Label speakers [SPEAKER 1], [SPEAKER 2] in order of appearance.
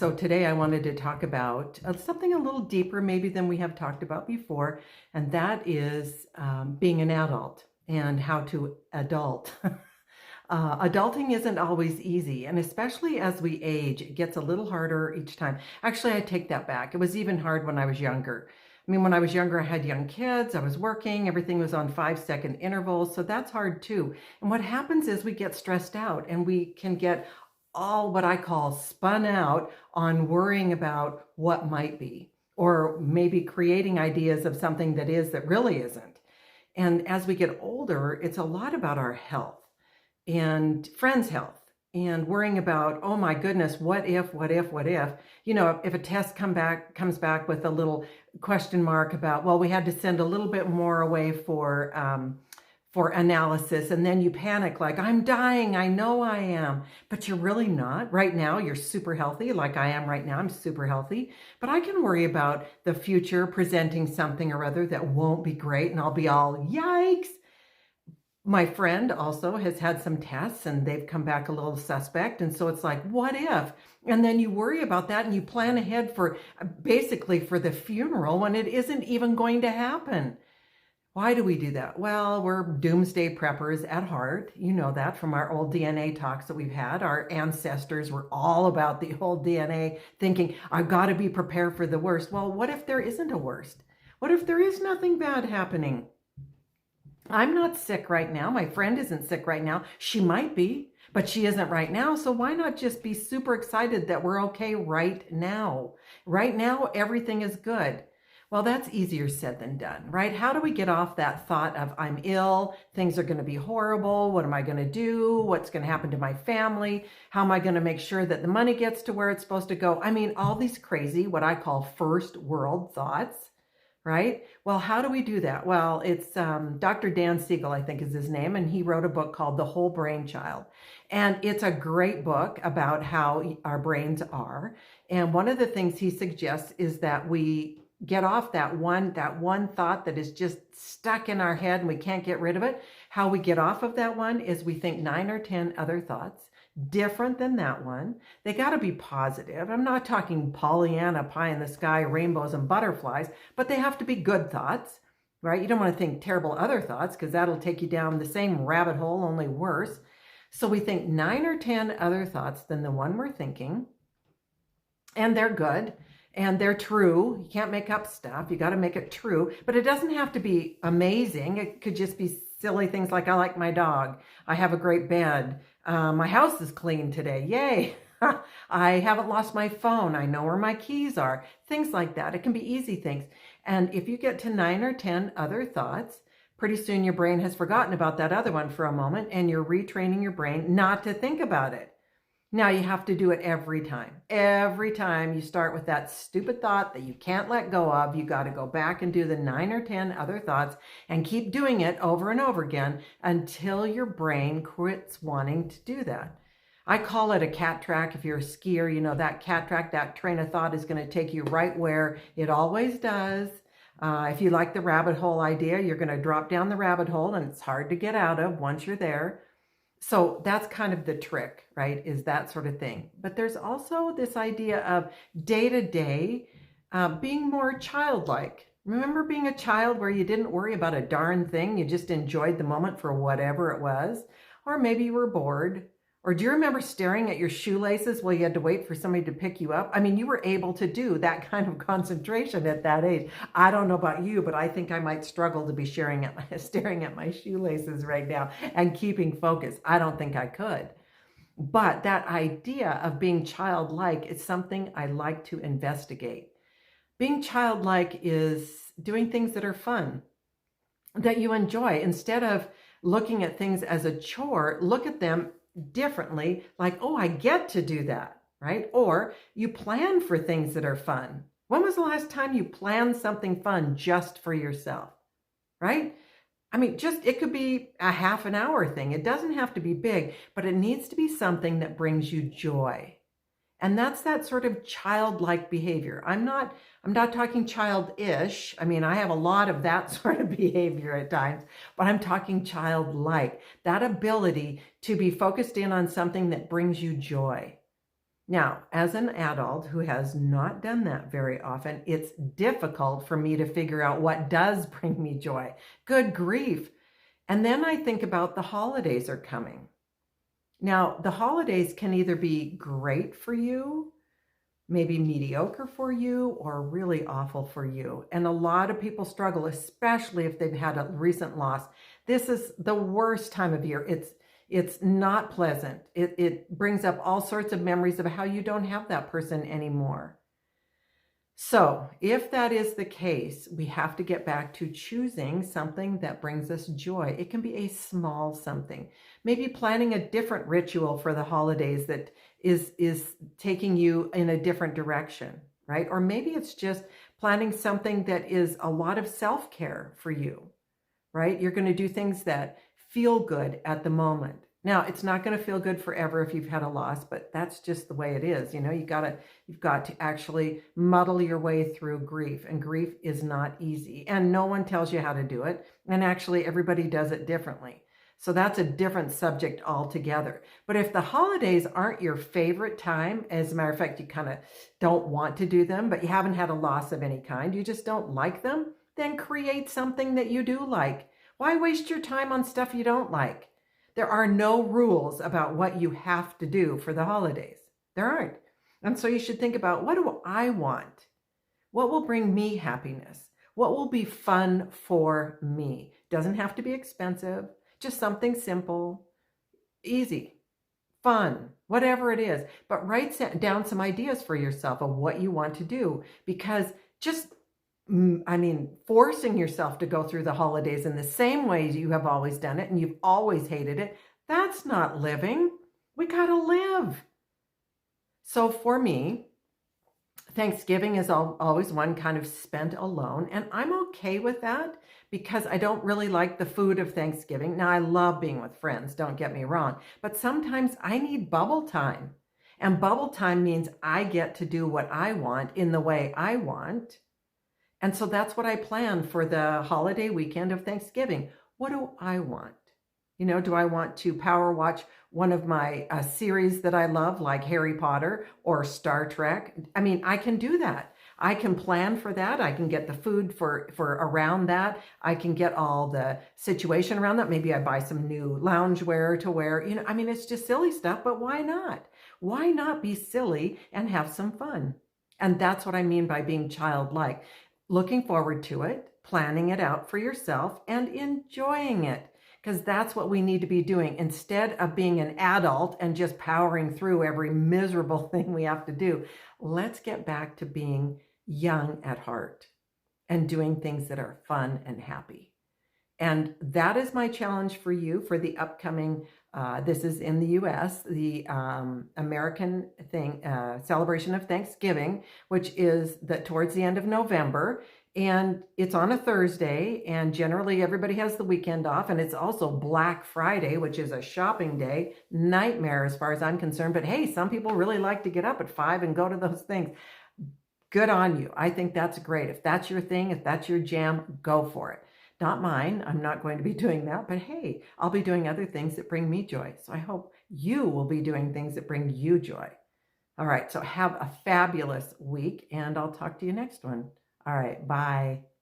[SPEAKER 1] So today I wanted to talk about something a little deeper maybe than we have talked about before, and that is being an adult and how to adult. Adulting isn't always easy, and especially as we age, it gets a little harder each time. Actually, I take that back. It was even hard when I was younger. I mean, when I was younger, I had young kids, I was working, everything was on 5-second intervals, so that's hard too. And what happens is we get stressed out and we can get all what I call spun out on worrying about what might be, or maybe creating ideas of something that is that really isn't. And as we get older, it's a lot about our health and friends' health and worrying about, oh my goodness, what if, what if, what if, if a test comes back with a little question mark about, well, we had to send a little bit more away for analysis, and then you panic like, I'm dying, I know I am, but you're really not. Right now, you're super healthy, like I am right now, I'm super healthy, but I can worry about the future presenting something or other that won't be great, and I'll be all, yikes. My friend also has had some tests and they've come back a little suspect. And so it's like, what if? And then you worry about that and you plan ahead for basically for the funeral when it isn't even going to happen. Why do we do that? Well, we're doomsday preppers at heart. You know that from our old DNA talks that we've had. Our ancestors were all about the old DNA, thinking, I've got to be prepared for the worst. Well, what if there isn't a worst? What if there is nothing bad happening? I'm not sick right now. My friend isn't sick right now. She might be, but she isn't right now. So why not just be super excited that we're okay right now? Right now, everything is good. Well, that's easier said than done, right? How do we get off that thought of I'm ill, things are going to be horrible, what am I going to do, what's going to happen to my family, how am I going to make sure that the money gets to where it's supposed to go? I mean, all these crazy, what I call first world thoughts, right? Well, how do we do that? Well, it's Dr. Dan Siegel, I think is his name, and he wrote a book called The Whole Brain Child. And it's a great book about how our brains are. And one of the things he suggests is that we get off that one thought that is just stuck in our head and we can't get rid of it. How we get off of that one is we think 9 or 10 other thoughts different than that one. They got to be positive. I'm not talking Pollyanna, pie in the sky, rainbows and butterflies, but they have to be good thoughts, right? You don't want to think terrible other thoughts because that'll take you down the same rabbit hole, only worse. So we think 9 or 10 other thoughts than the one we're thinking, and they're good. And they're true. You can't make up stuff. You got to make it true. But it doesn't have to be amazing. It could just be silly things like, I like my dog. I have a great bed. My house is clean today. Yay. I haven't lost my phone. I know where my keys are. Things like that. It can be easy things. And if you get to 9 or 10 other thoughts, pretty soon your brain has forgotten about that other one for a moment and you're retraining your brain not to think about it. Now you have to do it every time. Every time you start with that stupid thought that you can't let go of, you got to go back and do the 9 or 10 other thoughts and keep doing it over and over again until your brain quits wanting to do that. I call it a cat track. If you're a skier, you know that cat track, that train of thought is going to take you right where it always does. If you like the rabbit hole idea, you're going to drop down the rabbit hole and it's hard to get out of once you're there. So that's kind of the trick, right? Is that sort of thing. But there's also this idea of day-to-day being more childlike. Remember being a child where you didn't worry about a darn thing? You just enjoyed the moment for whatever it was. Or maybe you were bored. Or do you remember staring at your shoelaces while you had to wait for somebody to pick you up? I mean, you were able to do that kind of concentration at that age. I don't know about you, but I think I might struggle to be staring at my shoelaces right now and keeping focus. I don't think I could. But that idea of being childlike is something I like to investigate. Being childlike is doing things that are fun, that you enjoy. Instead of looking at things as a chore, look at them differently, like, oh, I get to do that, right? Or you plan for things that are fun. When was the last time you planned something fun just for yourself, right? I mean, it could be a half an hour thing. It doesn't have to be big, but it needs to be something that brings you joy. And that's that sort of childlike behavior. I'm not talking childish. I mean, I have a lot of that sort of behavior at times, but I'm talking childlike, that ability to be focused in on something that brings you joy. Now, as an adult who has not done that very often, it's difficult for me to figure out what does bring me joy. Good grief. And then I think about the holidays are coming. Now, the holidays can either be great for you, maybe mediocre for you, or really awful for you. And a lot of people struggle, especially if they've had a recent loss. This is the worst time of year. It's not pleasant. It brings up all sorts of memories of how you don't have that person anymore. So if that is the case, we have to get back to choosing something that brings us joy. It can be a small something. Maybe planning a different ritual for the holidays that is taking you in a different direction, right? Or maybe it's just planning something that is a lot of self-care for you, right? You're going to do things that feel good at the moment. Now, it's not going to feel good forever if you've had a loss, but that's just the way it is. You know, you've got to actually muddle your way through grief, and grief is not easy, and no one tells you how to do it. And actually everybody does it differently. So that's a different subject altogether. But if the holidays aren't your favorite time, as a matter of fact, you kind of don't want to do them, but you haven't had a loss of any kind, you just don't like them, then create something that you do like. Why waste your time on stuff you don't like? There are no rules about what you have to do for the holidays. There aren't. And so you should think about, what do I want? What will bring me happiness? What will be fun for me? Doesn't have to be expensive, just something simple, easy, fun, whatever it is. But write down some ideas for yourself of what you want to do, because just forcing yourself to go through the holidays in the same way you have always done it and you've always hated it, that's not living. We gotta live. So for me, Thanksgiving is always one kind of spent alone, and I'm okay with that because I don't really like the food of Thanksgiving. Now, I love being with friends, don't get me wrong, but sometimes I need bubble time. And bubble time means I get to do what I want in the way I want. And so that's what I plan for the holiday weekend of Thanksgiving. What do I want? You know, do I want to power watch one of my series that I love, like Harry Potter or Star Trek? I mean, I can do that. I can plan for that. I can get the food for around that. I can get all the situation around that. Maybe I buy some new loungewear to wear. You know, I mean, it's just silly stuff, but why not? Why not be silly and have some fun? And that's what I mean by being childlike. Looking forward to it, planning it out for yourself, and enjoying it, because that's what we need to be doing instead of being an adult and just powering through every miserable thing we have to do. Let's get back to being young at heart and doing things that are fun and happy. And that is my challenge for you for the upcoming, this is in the US, the American celebration of Thanksgiving, which is towards the end of November. And it's on a Thursday, and generally everybody has the weekend off. And it's also Black Friday, which is a shopping day. Nightmare as far as I'm concerned. But hey, some people really like to get up at 5 and go to those things. Good on you. I think that's great. If that's your thing, if that's your jam, go for it. Not mine. I'm not going to be doing that, but hey, I'll be doing other things that bring me joy. So I hope you will be doing things that bring you joy. All right. So have a fabulous week, and I'll talk to you next one. All right. Bye.